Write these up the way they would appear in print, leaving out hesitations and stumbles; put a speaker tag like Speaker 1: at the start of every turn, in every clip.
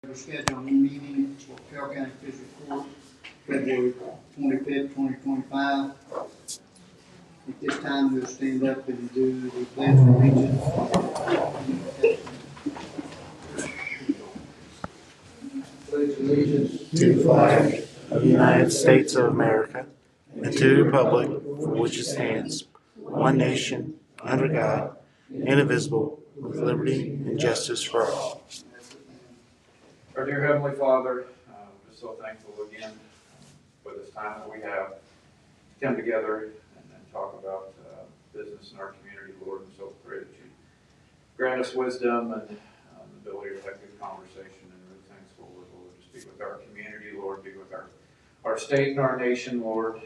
Speaker 1: We're scheduling a meeting for Carroll County Fiscal Court, February 25th, 2025. At this time, we'll stand up and do the pledge of allegiance. Pledge allegiance
Speaker 2: to the flag of the United States of America and to the republic for which it stands, one nation, under God, indivisible, with liberty and justice for all.
Speaker 3: Our dear Heavenly Father, we're so thankful again for this time that we have to come together and talk about business in our community, Lord. And so pray that you grant us wisdom and the ability to have good conversation and move things forward, Lord. Just be with our community, Lord. Be with our state and our nation, Lord.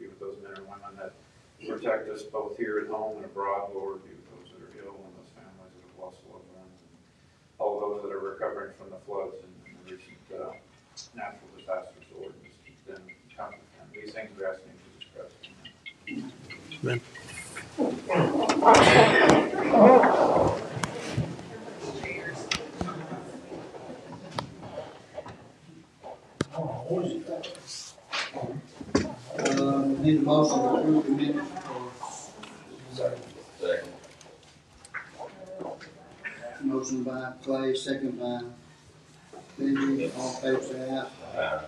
Speaker 3: Be with those men and women that protect us both here at home and abroad, Lord. Be with those that are ill and those families that have lost loved ones. All those that are recovering from the floods and the recent natural disasters, Lord, just keep them coming. And these things we're asking in Jesus Christ.
Speaker 2: Amen.
Speaker 1: Need a motion to approve the minutes for
Speaker 4: Second.
Speaker 1: motion by Clay, second by Benji. All in favor, say aye.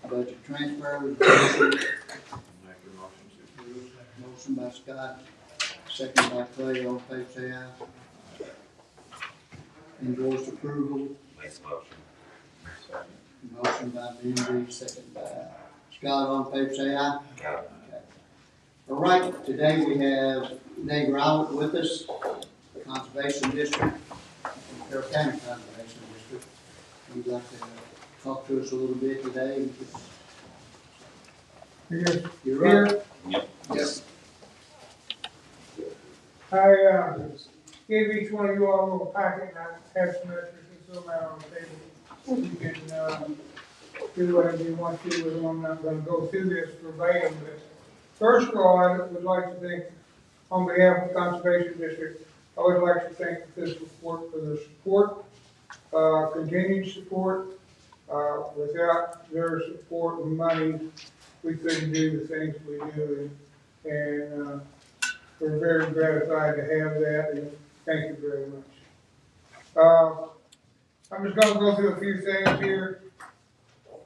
Speaker 1: Budget transfer, motion.
Speaker 3: Make your motion to approve.
Speaker 1: Motion by Scott, second by Clay. All in favor, say aye. Endorse approval.
Speaker 4: Makes motion.
Speaker 1: Motion by Benji, second by Scott. All in favor, say aye.
Speaker 4: Aye.
Speaker 1: All right, today we have Dave Rowlett with us, Conservation District, Carroll County Conservation District. He'd like to talk to us a little bit today. You're right.
Speaker 4: Yep.
Speaker 1: Yes.
Speaker 5: I gave each one of you all a little packet, and I have some extras and some out on the table. You can do whatever you want to with them. I'm not going to go through this verbatim, but first of all, I would like to thank, on behalf of the Conservation District, I would like to thank the Fiscal Court for their support, continued support. Without their support and money, we couldn't do the things we do, and we're very gratified to have that, and thank you very much. I'm just going to go through a few things here.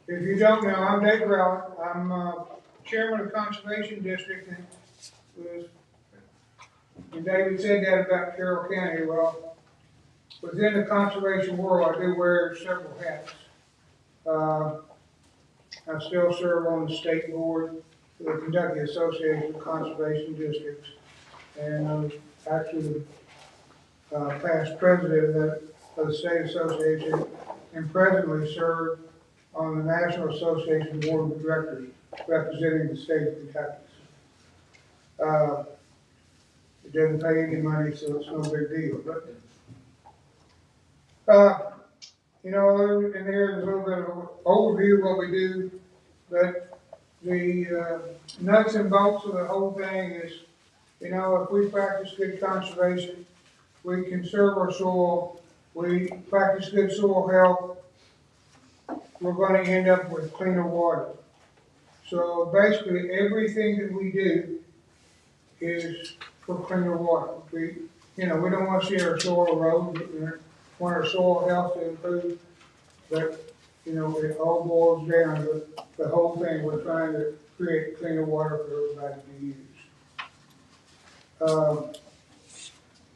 Speaker 5: If you don't know, I'm Dave Carroll. I'm chairman of Conservation District, and David said that about Carroll County. Well, within the conservation world, I do wear several hats. I still serve on the state board for the Kentucky Association of Conservation Districts, and I'm actually the past president of the state association, and presently serve on the National Association Board of Directors representing the state of Kentucky. It doesn't pay any money, so it's no big deal. But you know, in there's a little bit of an overview of what we do, but the nuts and bolts of the whole thing is, you know, if we practice good conservation, we conserve our soil, we practice good soil health, we're going to end up with cleaner water. So basically, everything that we do is for cleaner water. We don't want to see our soil erode. We want our soil health to improve, but it all boils down to the whole thing. We're trying to create cleaner water for everybody to use.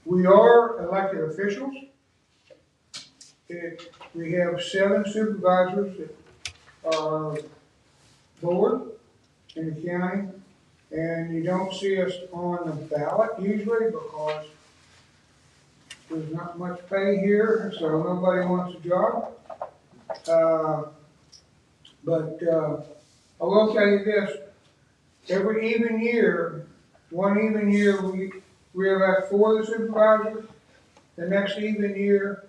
Speaker 5: We are elected officials. We have 7 supervisors that are board in the county, and you don't see us on the ballot usually because there's not much pay here, so nobody wants a job. But I will tell you this: every even year, one even year, we elect 4 of the supervisors. The next even year,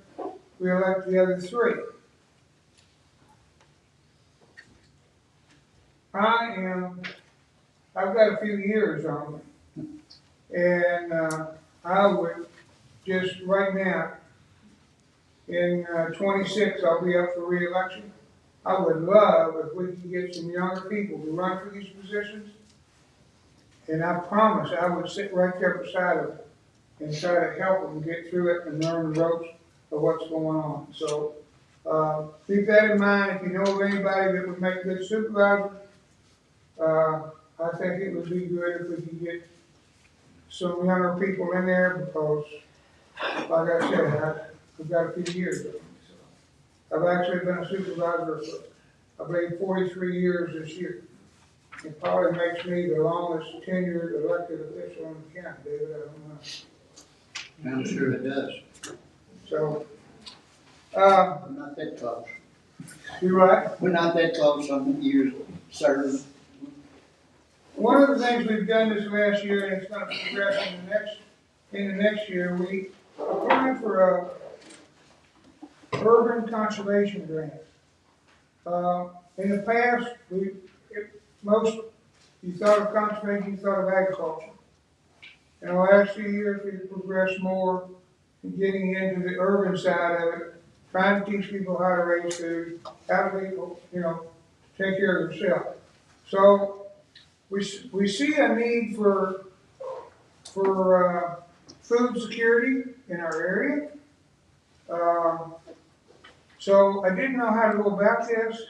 Speaker 5: we elect the other 3. I've got a few years on me, and I would just right now, in 26, I'll be up for reelection. I would love if we could get some younger people to run for these positions. And I promise I would sit right there beside them and try to help them get through it and learn the ropes of what's going on. So, keep that in mind. If you know of anybody that would make good supervisor, I think it would be good if we could get some younger people in there because, like I said, I've got a few years of them. So. I've actually been a supervisor for, I believe, 43 years this year. It probably makes me the longest tenured elected official in the county, David, I don't know.
Speaker 1: I'm sure it does.
Speaker 5: So,
Speaker 1: We're not that close.
Speaker 5: you're right.
Speaker 1: We're not that close on years served.
Speaker 5: One of the things we've done this last year, and it's gonna progress in the next year, we applied for a urban conservation grant. In the past, you thought of conservation, you thought of agriculture. In the last few years, we've progressed more in getting into the urban side of it, trying to teach people how to raise food, how to people, take care of themselves. So we see a need for food security in our area. So I didn't know how to go about this,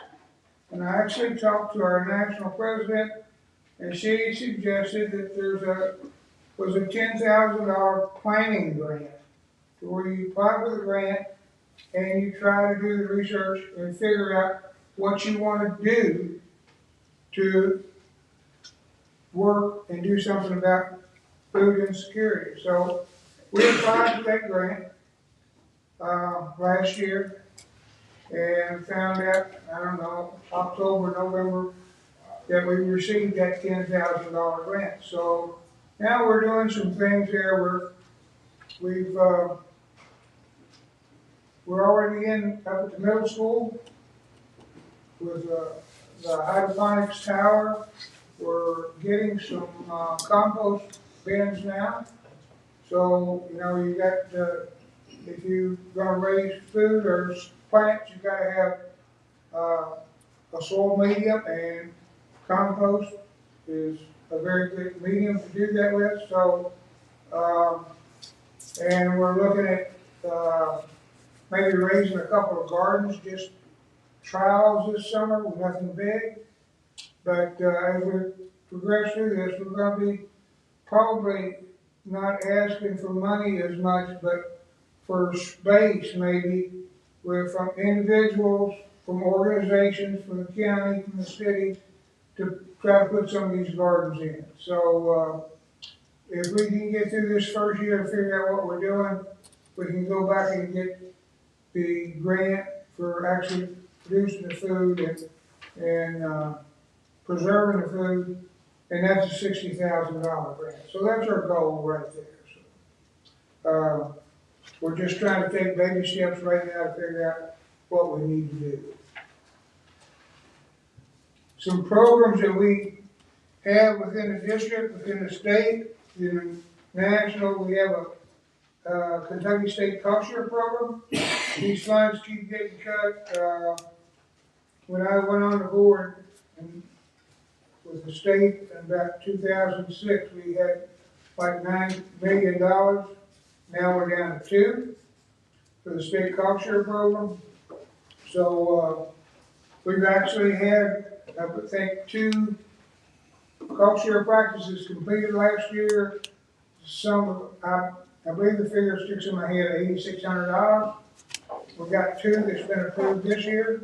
Speaker 5: and I actually talked to our national president, and she suggested that there was a $10,000 planning grant, where you apply for the grant and you try to do the research and figure out what you want to do to work and do something about food insecurity. So we applied for that grant last year and found out, I don't know, October, November, that we received that $10,000 grant. So now we're doing some things there where we're already up at the middle school with the hydroponics tower. We're getting some compost bins now. So, you got, if you're gonna raise food or plants, you gotta have a soil medium, and compost is a very good medium to do that with. So, and we're looking at maybe raising a couple of gardens, just trials this summer, with nothing big. But as we progress through this, we're going to be probably not asking for money as much, but for space maybe, from individuals, from organizations, from the county, from the city, to try to put some of these gardens in. So if we can get through this first year and figure out what we're doing, we can go back and get the grant for actually producing the food and preserving the food, and that's a $60,000 grant. So that's our goal right there. So, we're just trying to take baby steps right now to figure out what we need to do. Some programs that we have within the district, within the state, in national, we have a Kentucky State Culture Program. These funds keep getting cut. When I went on the board with the state in about 2006, we had like $9 million. Now we're down to $2 million for the state culture program. So we've actually had, I would think, 2 culture practices completed last year. Some, I believe the figure sticks in my head, $8,600. We've got 2 that's been approved this year.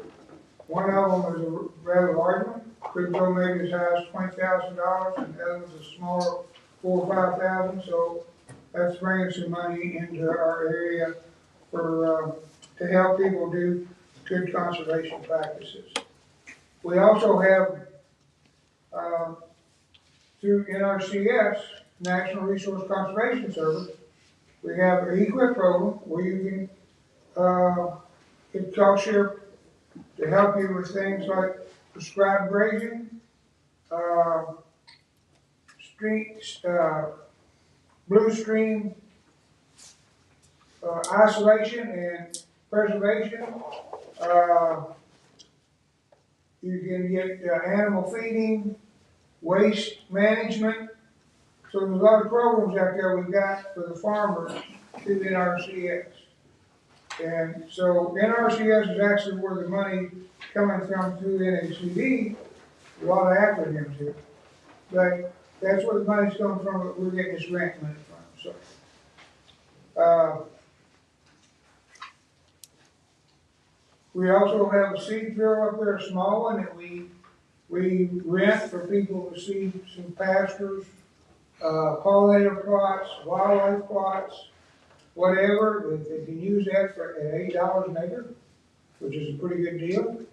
Speaker 5: One of them is a rather large one, could go maybe as high as $20,000, and the other one's a smaller, $4,000 or $5,000. So that's bringing some money into our area for to help people do good conservation practices. We also have through NRCS, National Resource Conservation Service, we have an EQUIP program where you can get culture to help you with things like prescribed grazing, blue stream isolation, and preservation. You can get animal feeding, waste management. So there's a lot of programs out there we got for the farmers through NRCS. And so NRCS is actually where the money coming from through NACD, a lot of acronyms here. But that's where the money's coming from, that we're getting this grant money from, so. We also have a seed drill up there, a small one, that we rent for people to seed some pastures, pollinator plots, wildlife plots, whatever. They can use that for at $8 an acre, which is a pretty good deal.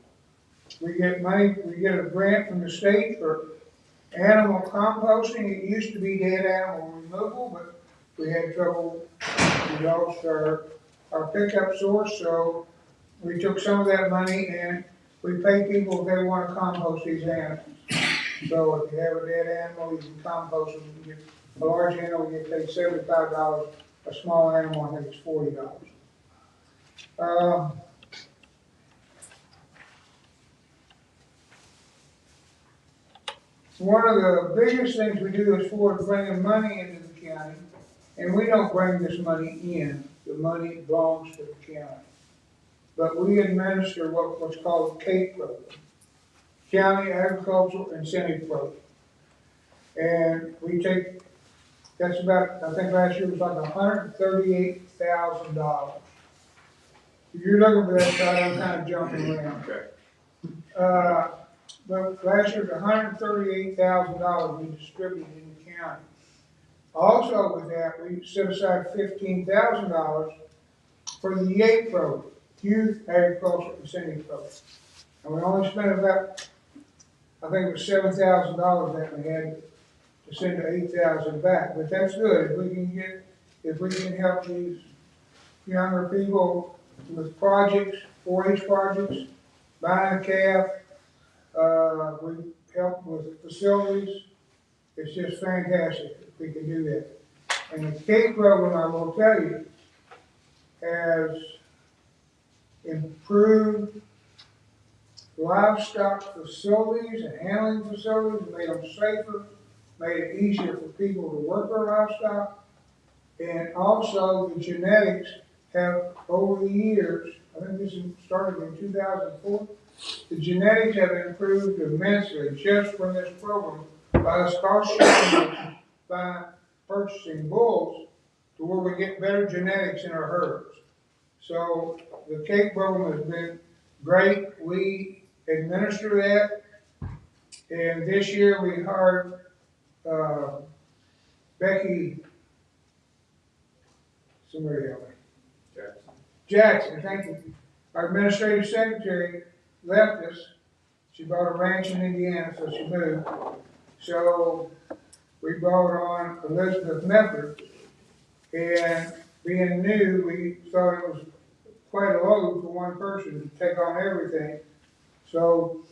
Speaker 5: We get money, we get a grant from the state for animal composting. It used to be dead animal removal, but we had trouble. We lost our pickup source, so we took some of that money and we pay people if they want to compost these animals. So if you have a dead animal, you can compost them. You can get a large animal, you get paid $75. A small animal, I think it's $40. One of the biggest things we do is for bringing money into the county, and we don't bring this money in. The money belongs to the county. But we administer what's called a CAPE program, County Agricultural Incentive Program. And we take, that's about, I think last year was like $138,000. If you're looking for that side, I'm kind of jumping around.
Speaker 3: Okay.
Speaker 5: But last year was $138,000 we distributed in the county. Also with that, we set aside $15,000 for the YAPE program, Youth Agricultural Incentive Program. And we only spent about, I think it was $7,000 that we had to send $8,000 back. But that's good. If we can help these younger people with projects, 4-H projects, buying a calf, we help with facilities. It's just fantastic if we can do that. And the CAPE program, I will tell you, has improved livestock facilities and handling facilities, made them safer, made it easier for people to work their livestock. And also the genetics have, over the years, I think this started in 2004, the genetics have improved immensely just from this program by us cost sharing, by purchasing bulls to where we get better genetics in our herds. So the CAPE program has been great. We administer that. And this year we hired Becky, somebody help me. Jackson, thank you. Our administrative secretary left us. She bought a ranch in Indiana, so she moved. So we brought on Elizabeth Mefford, and being new, we thought it was quite a load for one person to take on everything. So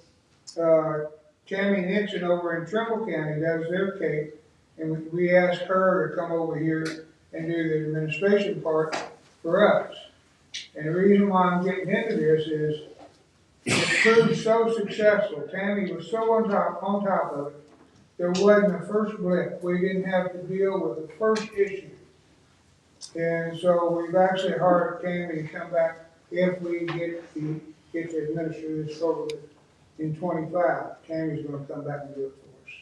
Speaker 5: Tammy Nixon over in Trimble County does their CAPE, and we asked her to come over here and do the administration part for us. And the reason why I'm getting into this is it proved so successful. Tammy was so on top of it. There wasn't a first blip. We didn't have to deal with the first issue. And so we've actually hired Tammy to come back if we get to administer this program in 25. Tammy's going to come back and do it for us.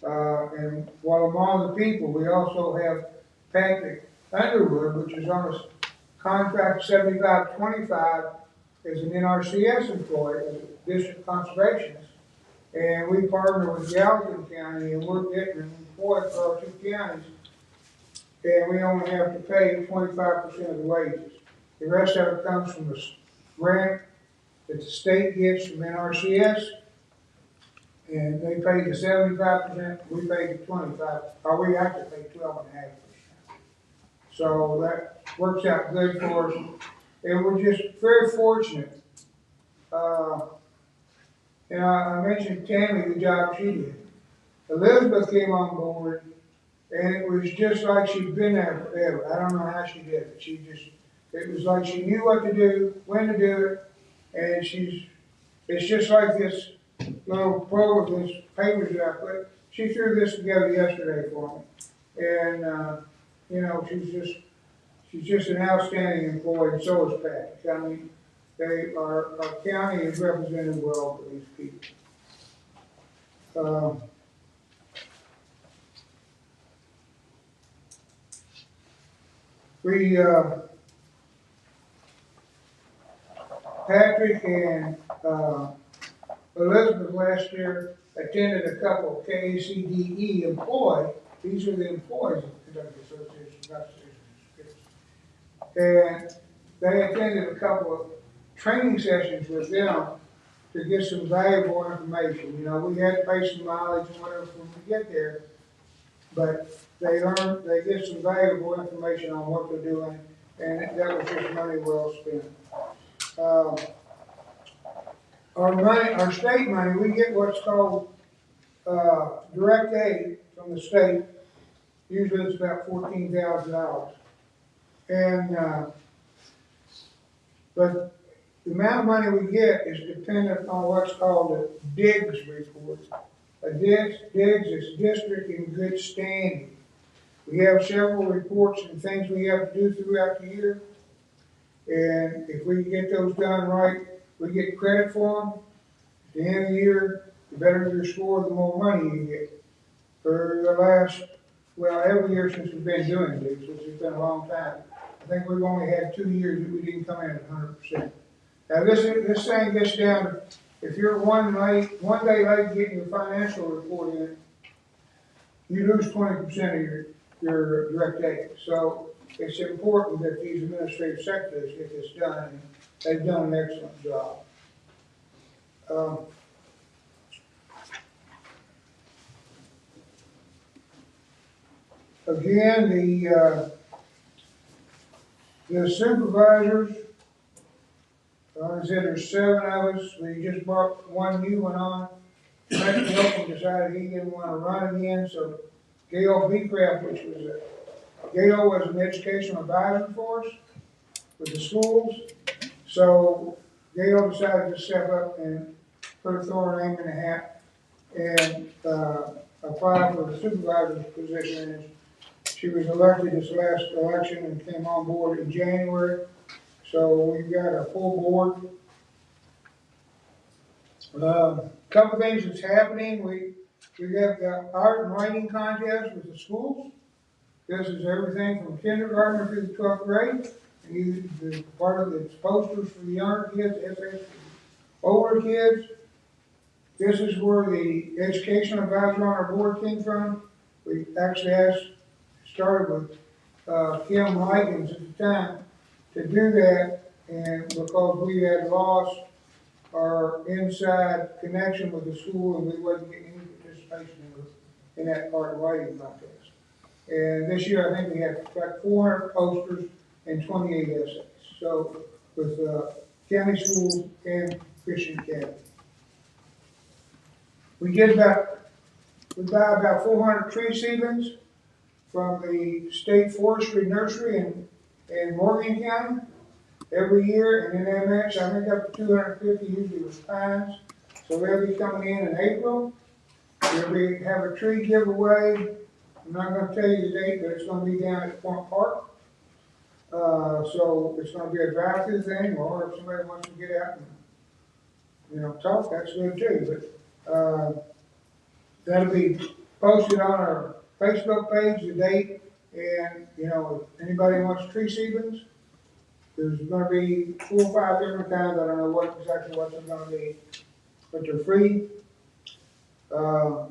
Speaker 5: So. And while I'm on the people, we also have Patrick Underwood, which is on a contract 7525 as an NRCS employee, as a district conservationist. And we partner with Gallatin County, and we're getting an employee for our two counties. And we only have to pay 25% of the wages. The rest of it comes from the grant that the state gets from NRCS. And they pay the 75%, we pay the 25%, or we actually pay 12.5%. So that works out good for us. And we're just very fortunate. And I mentioned Tammy, the job she did. Elizabeth came on board, and it was just like she'd been there forever. I don't know how she did it. It was like she knew what to do, when to do it, and it's just like this little roll of this papers that I put. She threw this together yesterday for me. And, you know, she's just an outstanding employee, and so is Pat. I mean, our county is represented well for these people. We, Patrick and, Elizabeth last year attended a couple of KACDE employees. These are the employees of the Kentucky Association of Associations. And they attended a couple of training sessions with them to get some valuable information. You know, we had to pay some mileage and whatever when we get there, but they get some valuable information on what they're doing, and that was just money well spent. Our state money, we get what's called direct aid from the state. Usually it's about $14,000. And, but the amount of money we get is dependent on what's called a DIGS report. A DIGS is District in Good Standing. We have several reports and things we have to do throughout the year. And if we can get those done right, we get credit for them. At the end of the year, the better your score, the more money you get. For the last, well, every year since we've been doing this, which has been a long time, I think we've only had 2 years that we didn't come in at 100%. Now this thing gets down to, if you're one day late getting your financial report in, you lose 20% of your direct aid. So it's important that these administrative secretaries get this done, and they've done an excellent job. Again, the supervisors, I said there's 7 of us. We just brought one new one on. Frank Hilton decided he didn't want to run again, so Gail Beecraft, Gail was an educational advisor for us with the schools. So Gail decided to step up and put her throw name in the hat and apply for the supervisor's position. And she was elected this last election and came on board in January. So we've got a full board. Couple things that's happening. We have the art and writing contest with the schools. This is everything from kindergarten through the 12th grade. And the part of it's posters for the younger kids, essays for older kids. This is where the education advisor on our board came from. We actually started with Kim Likens at the time to do that, and because we had lost our inside connection with the school and we wasn't getting any participation in that art and writing contest. And this year I think we had like 400 posters and 28 essays. So with county schools and Christian Academy. We buy about 400 tree seedlings from the State Forestry Nursery in Morgan County every year, and then they match, I think, up to 250 usually with pines. So they'll be coming in April. We'll have a tree giveaway. I'm not going to tell you the date, but it's going to be down at Point Park. So it's going to be a drive-through thing, or if somebody wants to get out and talk, that's good too. But that'll be posted on our Facebook page, the date, and if anybody wants tree seedlings, there's going to be 4 or 5 different kinds. I don't know exactly what they're going to be, but they're free. There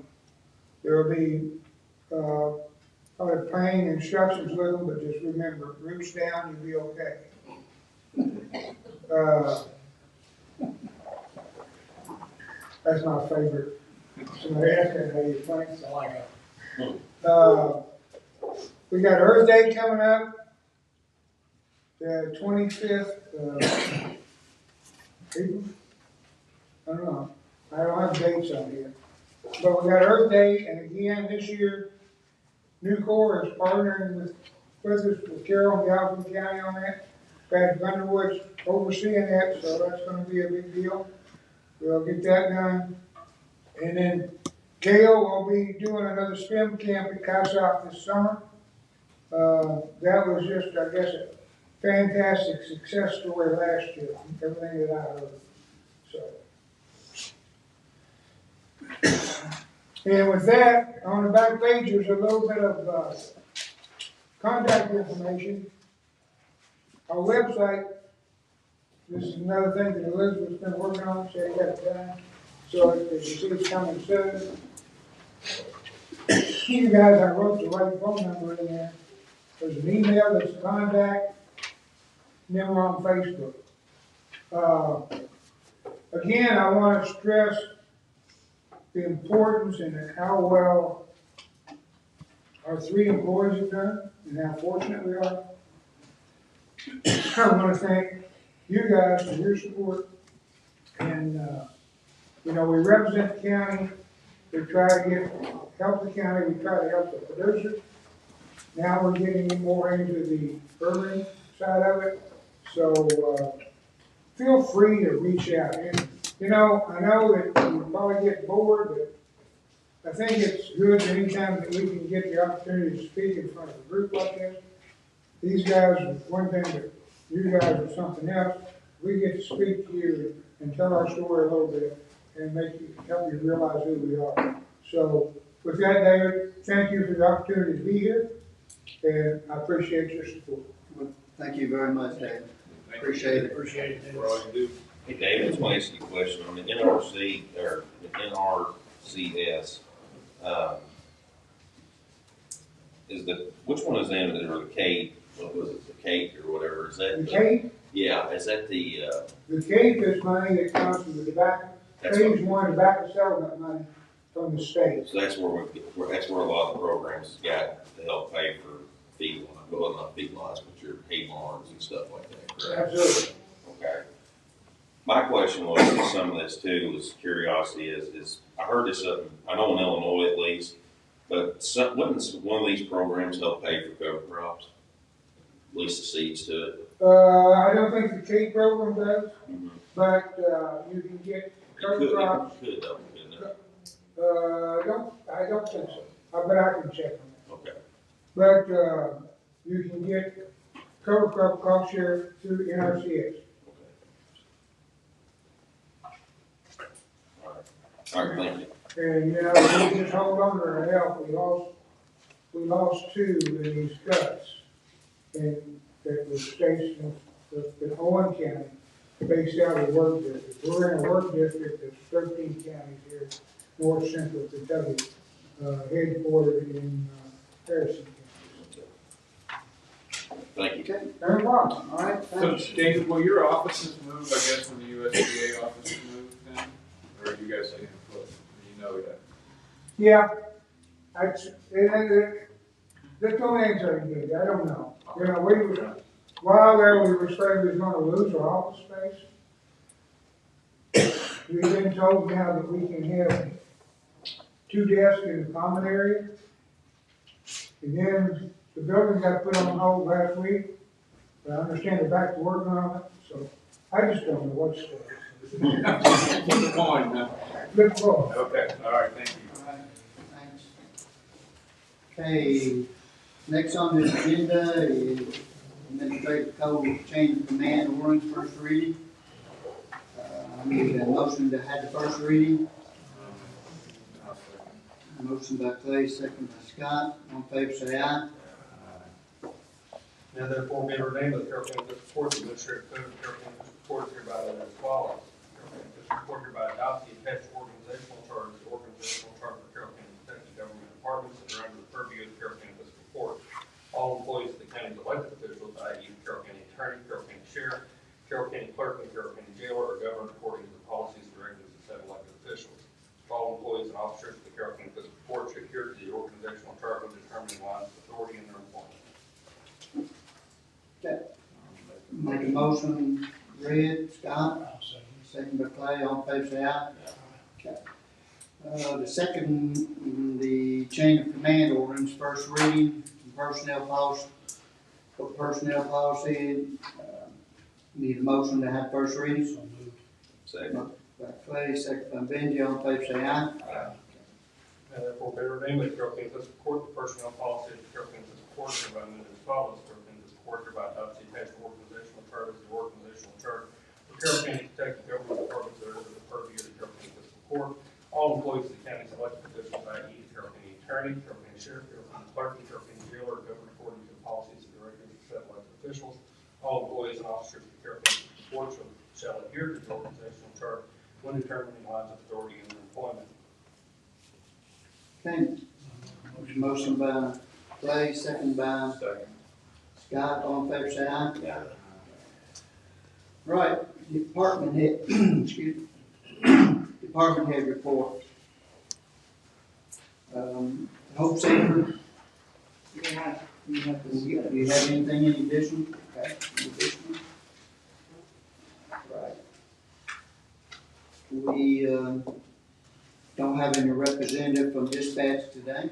Speaker 5: will be probably plain instructions with them, but just remember, roots down, you'll be okay. That's my favorite. Somebody asked me how you think. I like it. We got Earth Day coming up, the 25th April. I don't know. I don't have dates on here. But we got Earth Day, and again this year, Nucor is partnering with us with Carroll and Galveston County on that. Pat Underwood's overseeing that, so that's gonna be a big deal. We'll get that done. And then Gail will be doing another STEM camp at CASOP this summer. That was just, I guess, a fantastic success story last year, everything that I heard, so. And with that, on the back page, there's a little bit of, contact information. Our website, this is another thing that Elizabeth's been working on, she ain't got time, so as you see, it's coming soon. You guys, I wrote the right phone number in there. There's an email that's a contact, and then we're on Facebook. Again, I want to stress the importance and how well our 3 employees have done and how fortunate we are. I want to thank you guys for your support. And, you know, we represent the county. We try to help the county. We try to help the producers. Now we're getting more into the urban side of it. So feel free to reach out. And, you know, I know that you probably get bored, but I think it's good anytime that we can get the opportunity to speak in front of a group like this. These guys are one thing, but you guys are something else. We get to speak to you and tell our story a little bit and help you realize who we are. So with that, David, thank you for the opportunity to be here, and I appreciate your support.
Speaker 1: Well, thank you very much, David. Appreciate it.
Speaker 4: Appreciate it.
Speaker 3: For all you do.
Speaker 4: Hey, David, I just want to ask you a question on the NRC, or the NRCS. Which one is in it, or the CAPE, what was it, the CAPE or whatever, is that?
Speaker 5: The CAPE?
Speaker 4: Yeah, is that the,
Speaker 5: The CAPE is money that comes from the tobacco,
Speaker 4: That's
Speaker 5: phase 1 tobacco settlement money from the state.
Speaker 4: so that's that's where a lot of the programs got to help pay for feed lots, well, not feed lots, but your hay barns and stuff like that, correct?
Speaker 5: Absolutely.
Speaker 4: Okay. My question was, with some of this too, was curiosity is I heard this up, I know in Illinois at least, but wouldn't one of these programs help pay for cover crops? At least the seeds to it?
Speaker 5: I don't think the CAPE program does,
Speaker 4: Mm-hmm.
Speaker 5: but you can get cover crops.
Speaker 4: It could though, couldn't it?
Speaker 5: I don't think so, but I can check on that.
Speaker 4: Okay.
Speaker 5: But you can get cover crop cost share through NRCS.
Speaker 4: All right, thank you.
Speaker 5: And, you know, we just hold on to our health. We lost 2 in these cuts. And that was stations in Owen County, based out of the work district. We're in a work district that's 13 counties here, north central Kentucky, headquartered in Harrison County.
Speaker 4: Thank you.
Speaker 1: Okay,
Speaker 5: No problem.
Speaker 1: all right,
Speaker 3: So,
Speaker 1: thanks.
Speaker 3: David, will your offices move, I guess, when the USDA offices move then? Or are you guys staying put? You know that.
Speaker 5: Yeah, that's the only answer I can give you. I don't know. You know, while there, we were afraid we was gonna lose our office space. We've been told now that we can have 2 desks in the common area. And then the building got put on hold last week, but I understand they're back to working on it, so I just don't know what's going on.
Speaker 3: Good point, huh?
Speaker 5: Good call.
Speaker 3: Okay, all right, thank you.
Speaker 1: All right, thanks. Okay, next on the agenda is Administrative Code Change of Command Ordinance first reading. I need a motion to have the first reading.
Speaker 3: I'll second.
Speaker 1: Motion by Clay, second by Scott. All in favor, say aye.
Speaker 6: Now therefore be it ordained by the Carroll County Fiscal Court, the Administrative Code of the Carroll County Fiscal Court is hereby ordered as follows. Carroll County Fiscal Court hereby adopts the attached organizational chart as the organizational chart for Carroll County Kentucky government departments that are under the purview of the Carroll County Fiscal Court. All employees of the county's elected officials, i.e. Carroll County Attorney, Carroll County Sheriff, Carroll County Clerk, and Carroll County Jailer are governed according to the policies and directives of said elected officials. All employees and officers of the Carroll County Fiscal Court should adhere to the organizational chart when determining lines of authority in their employment.
Speaker 1: Okay. Make a motion, read, Scott. Second by Clay, all in favor, say aye. Okay. The second, the chain of command ordinance, first reading, personnel policy. For personnel policy, Need a motion to have first reading?
Speaker 4: Second.
Speaker 1: By Clay, second by Benji, all in favor say aye.
Speaker 6: Now therefore be ordained by the Carroll County Fiscal Court, the personnel policy of the Carroll County Fiscal Court hereby amended as follows. Carroll County Fiscal Court hereby adopts the attached organizational chart as the organizational chart for Carroll County, Kentucky government departments that are under the purview of the Carroll County Fiscal Court. All employees of the county's elected officials, i.e. the Carroll County Attorney, Carroll County Sheriff, Carroll County Clerk, and Carroll County Jailer, are governed according to the policies and directives of said elected officials. All employees and officers of the Carroll County Fiscal Court shall adhere to the organizational chart when determining lines of authority in their employment.
Speaker 1: Okay. Motion by Clay, second by
Speaker 3: Second.
Speaker 1: Scott, all in favor say aye. Right, department head, excuse me. Department head report. Hope Center. Do you have anything in addition? Okay, in addition. Right. We, don't have any representative from dispatch today.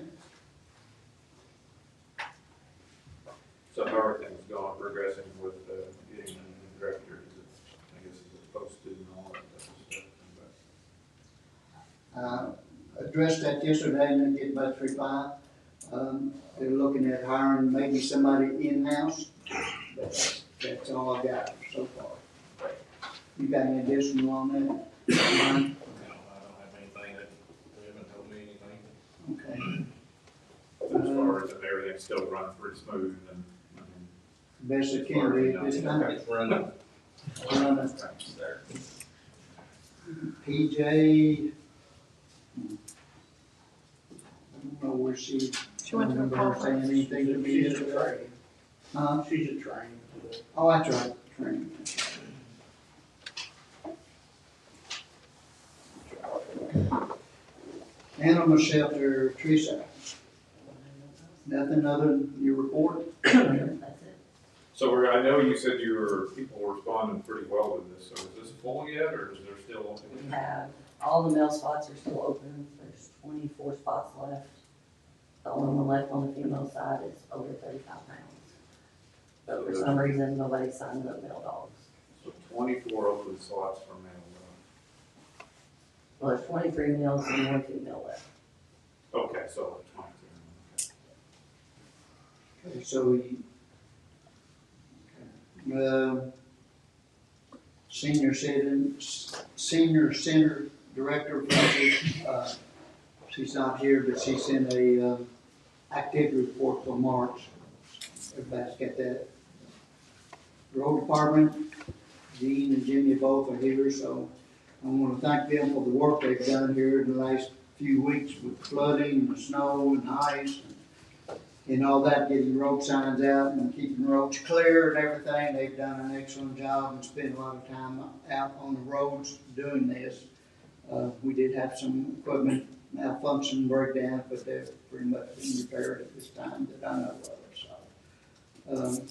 Speaker 3: So how are things going, progressing with getting a new director? Is it, I guess, is it posted and all that type of stuff?
Speaker 1: Addressed that yesterday and didn't get much reply. They're looking at hiring maybe somebody in-house, but that's all I got so far. You got any additional on that?
Speaker 6: No, I don't have anything that, they haven't told me anything.
Speaker 1: Okay.
Speaker 3: As far as if everything's still running pretty smooth and, I mean,
Speaker 1: Best it can be at this time.
Speaker 6: It's running.
Speaker 4: There.
Speaker 1: PJ. I don't know where she.
Speaker 7: She went to a
Speaker 1: I don't remember her saying
Speaker 7: conference.
Speaker 1: anything to me yesterday. Huh?
Speaker 7: She's a train.
Speaker 1: Oh, that's right, training. Animal shelter, Teresa. Nothing other than your report?
Speaker 7: That's it.
Speaker 3: So I know you said people were responding pretty well to this, so is this full yet, or is there still?
Speaker 7: We have, all the male spots are still open, there's 24 spots left. The only one left on the female side is over 35 pounds. But for some reason, nobody's signing up male dogs.
Speaker 3: So 24 open slots for male.
Speaker 7: Well, there's 23 males and 1 female left.
Speaker 3: Okay, so 22.
Speaker 1: Okay, so senior center director, she's not here, but she sent a activity report for March. Everybody's got that. Road department, Gene and Jimmy both are here, so I want to thank them for the work they've done here in the last few weeks with flooding and the snow and ice and all that, getting road signs out and keeping roads clear and everything. They've done an excellent job and spent a lot of time out on the roads doing this. We did have some equipment malfunction, breakdown, but they're pretty much been repaired at this time that I know of, so.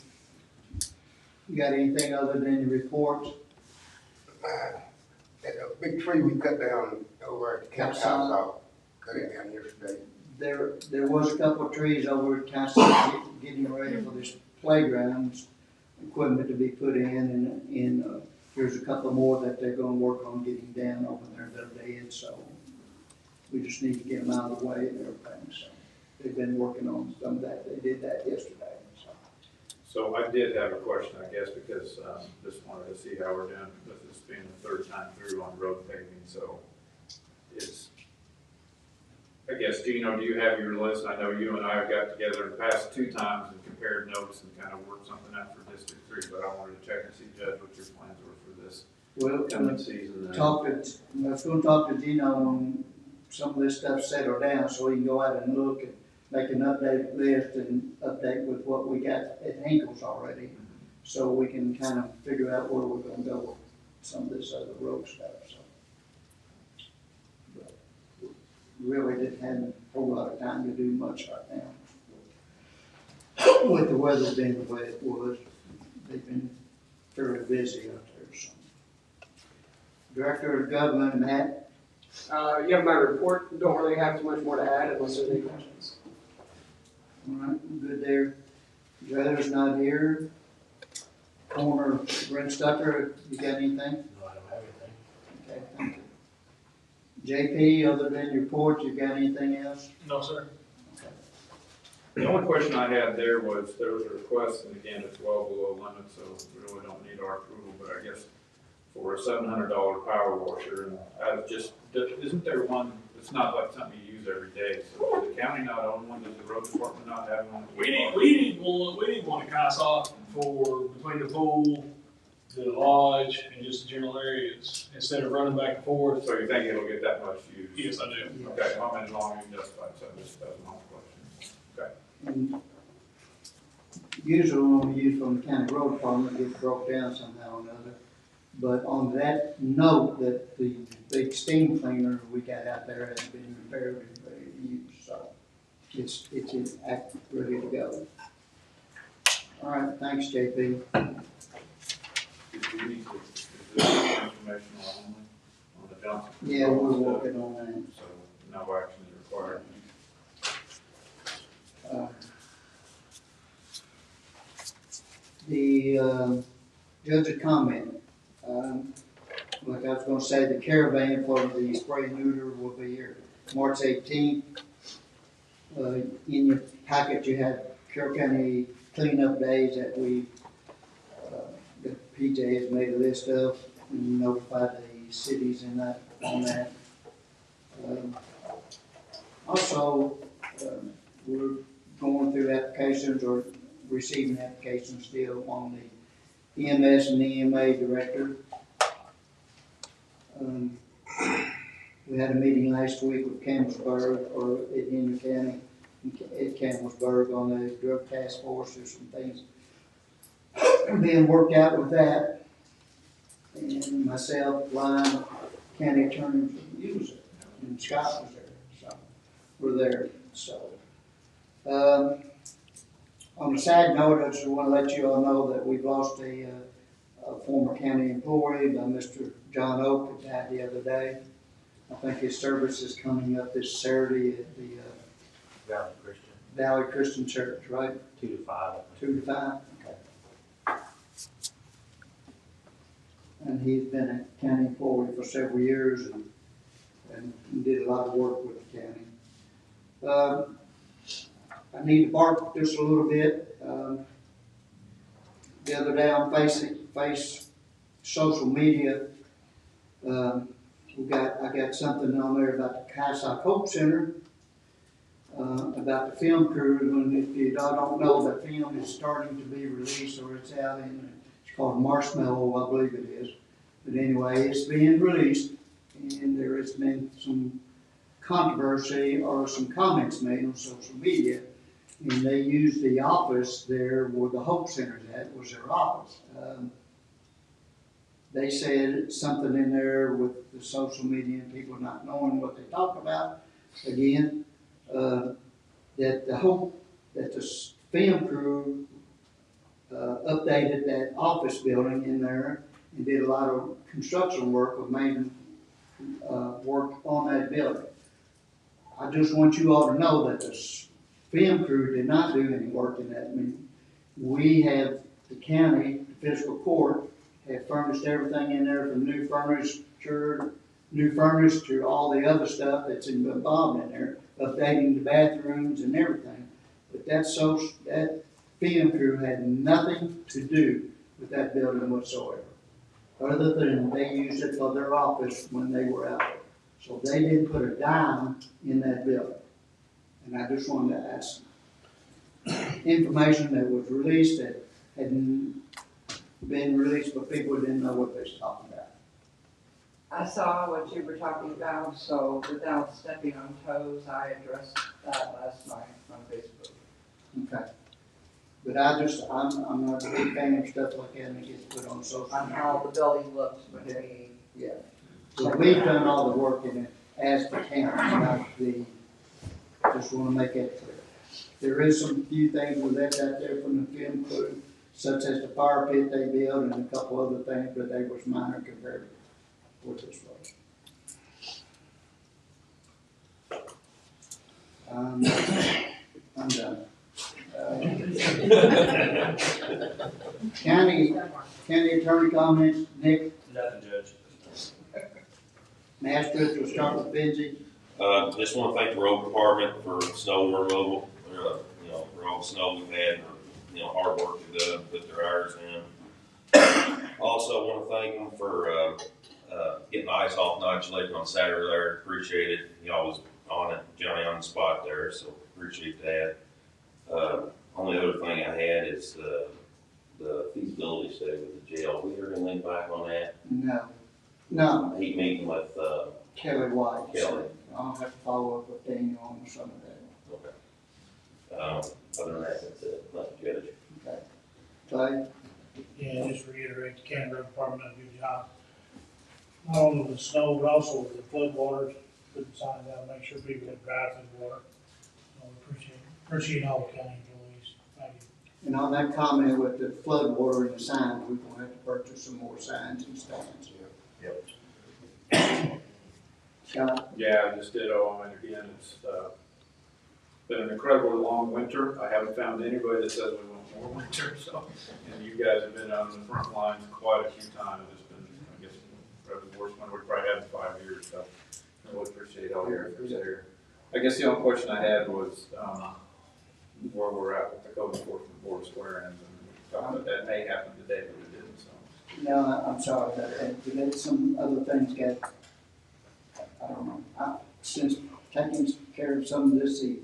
Speaker 1: You got anything other than your reports?
Speaker 8: That big tree we cut down over at the camphouse, cut it down yesterday.
Speaker 1: There was a couple of trees over at Casa getting ready for this playground equipment to be put in, and there's a couple more that they're gonna work on getting down over there that are dead, so we just need to get them out of the way and everything, so they've been working on some of that. They did that yesterday, so.
Speaker 3: So I did have a question, I guess, because just wanted to see how we're doing with this being the third time through on road paving, so it's, I guess, Gino, do you have your list? I know you and I have got together in the past 2 times and compared notes and kind of worked something out for District 3, but I wanted to check and see, Judge, what your plans were for this
Speaker 1: Well,
Speaker 3: coming season.
Speaker 1: I was gonna talk to Gino on some of this stuff settled down, so he can go out and look and make an updated list and update with what we got at Hinkle's already, so we can kind of figure out where we're gonna go with some of this other road stuff, so. But really didn't have a whole lot of time to do much right now. With the weather being the way it was, they've been fairly busy out there, so. Director of Government, Matt.
Speaker 9: You have my report, don't really have too much more to add unless there's any questions.
Speaker 1: All right, good there. Judge's not here. Corner, Brent Stucker, you got anything?
Speaker 2: No, I don't have anything.
Speaker 1: Okay, thank you. JP, other than your report, you got anything else?
Speaker 6: No, sir.
Speaker 3: The only question I had there was a request, and again, it's well below limit, so we really don't need our approval, but I guess for a $700 power washer, and I just, isn't there one, it's not like something you use every day, so does the county not own one, does the road department not have one?
Speaker 6: We need one to kind of saw for between the pool, the lodge, and just the general areas, instead of running back and forth.
Speaker 3: So you think it'll get that much use?
Speaker 6: Yes, I do.
Speaker 3: Okay, how many long you justify, so just, that's my question. Okay.
Speaker 1: And usually when we use from the county road department, it gets broke down somehow or another. But on that note, that the big steam cleaner we got out there has been repaired and ready to use, so it's in act, ready to go. All right, thanks, JP.
Speaker 3: Do you need to, is this informational only on the Johnson?
Speaker 1: Yeah, we're working on that.
Speaker 3: So no action is required.
Speaker 1: The judge's comment, like I was gonna say, the caravan for the spray and neuter will be here March 18th. In your packet, you have Carroll County cleanup days that that PJ has made a list of and notified the cities in that, on that. Also, we're going through applications or receiving applications still on the EMS and EMA director. We had a meeting last week with Campbellsburg, or at Union County, at Campbellsburg on the drug task force. There's some things being worked out with that. And myself, Lyon, county attorney, was it, and Scott was there, so we're there, so. On a side note, I just want to let you all know that we've lost a former county employee by Mr. John Oak, that died the other day. I think his service is coming up this Saturday at the Valley Christian Church, right?
Speaker 2: 2 to 5.
Speaker 1: 2 to 5? Okay. And he's been a county employee for several years and did a lot of work with the county. I need to bark just a little bit. The other day on face social media, I got something on there about the Kaisai Hope Center, about the film crew. And if you don't know, the film is starting to be released, or it's out in, it's called Marshmallow, I believe it is. But anyway, it's being released, and there has been some controversy or some comments made on social media. And they used the office there where the Hope Center's at, was their office. They said something in there with the social media and people not knowing what they talk about. Again, that the film crew updated that office building in there and did a lot of construction work of making work on that building. I just want you all to know that the film crew did not do any work in that. I mean, we have, the county, the fiscal court, have furnished everything in there from new furniture to all the other stuff that's involved in there, updating the bathrooms and everything. But that film crew had nothing to do with that building whatsoever, other than they used it for their office when they were out there. So they didn't put a dime in that building. And I just wanted to ask information that was released that hadn't been released, but people didn't know what they was talking about.
Speaker 10: I saw what you were talking about, so without stepping on toes, I addressed that last night on Facebook.
Speaker 1: Okay. But I'm not a big fan of stuff like that and it gets put on social
Speaker 10: On
Speaker 1: media.
Speaker 10: how the building looks when we.
Speaker 1: Yeah. So we've done all the work in it as the county, not the, just wanna make that clear. There is some few things with that out there from the film crew, such as the fire pit they built and a couple other things, but they was minor compared to what this was. I'm done. County attorney comments, Nick,
Speaker 6: Nothing, Judge.
Speaker 1: Masters, we'll start with Benzie.
Speaker 4: Just want to thank the road department for snow removal, for all the snow we've had, hard work they've done, put their hours in. Also want to thank them for, getting the ice off Notch Lake on Saturday there, appreciate it. Y'all was on it, Johnny on the spot there, so appreciate that. Only other thing I had is, the feasibility study with the jail. We heard anything back on that?
Speaker 1: No,
Speaker 4: He meeting with,
Speaker 1: Kelly White.
Speaker 4: Kelly.
Speaker 1: I'll have to follow up with Daniel on some of that.
Speaker 4: Okay. Other than that, that's it. Nothing good.
Speaker 1: Okay. Clay?
Speaker 11: Yeah, just reiterate, the county road department done a good job. Not only with the snow, but also with the flood waters, putting signs out, make sure people can drive through the water. So we appreciate all the county employees. Thank you.
Speaker 1: And on that comment with the flood water and the signs, we're gonna have to purchase some more signs and stands.
Speaker 4: Yep.
Speaker 1: Scott?
Speaker 3: Yeah, I just did, and again, it's, been an incredibly long winter. I haven't found anybody that says we want more winter, so, and you guys have been on the front lines quite a few times. It's been, I guess, probably the worst winter we've probably had in 5 years, so I really appreciate all your efforts here. I guess the only question I had was, where we're at with the code enforcement board swearing, and we talked about that may happen today, but it didn't, so.
Speaker 1: No, I'm sorry about that. We had some other things get, I don't know, since taking care of some of this, the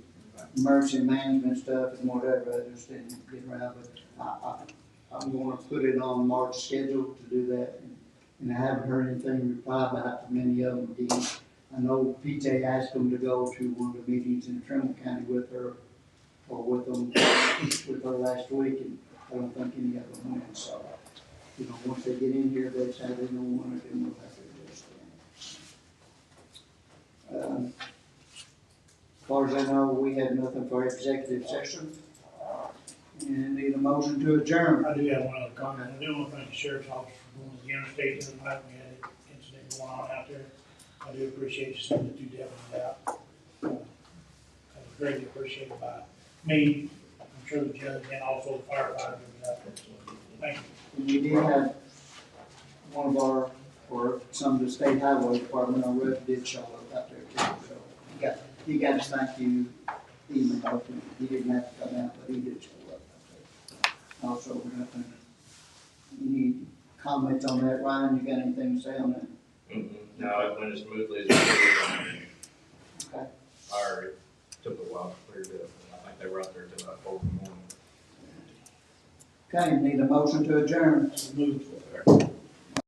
Speaker 1: emergency management stuff and whatever, I just didn't get around, but I'm gonna put it on March's schedule to do that. And I haven't heard anything reply back from any of them again. I know PJ asked them to go to one of the meetings in Trimble County with her, or with them, with her last week, and I don't think any of them went, so. Once they get in here, they say they don't want it, then we'll have to adjust it. As far as I know, we had nothing for executive session. And need a motion to adjourn.
Speaker 11: I do have one other comment. I do want to thank the sheriff's office for going to the interstate the other night. We had an incident going on out there. I do appreciate you sending the 2 deputies out. That was greatly appreciated by me, I'm sure the judge, and also the firefighters that was out there. So, thank you.
Speaker 1: And we did have one of our, or some of the state highway department, our rep did show up out there too. So he got a thank you email. He didn't have to come out, but he did show up out there. Also, we're nothing, any comments on that? Ryan, you got anything to say on that?
Speaker 6: No, it went as smoothly as it did.
Speaker 1: Okay.
Speaker 6: It took a while to clear it up. I think they were out there until about 4 in the morning.
Speaker 1: Okay, need a motion to adjourn.
Speaker 11: Move.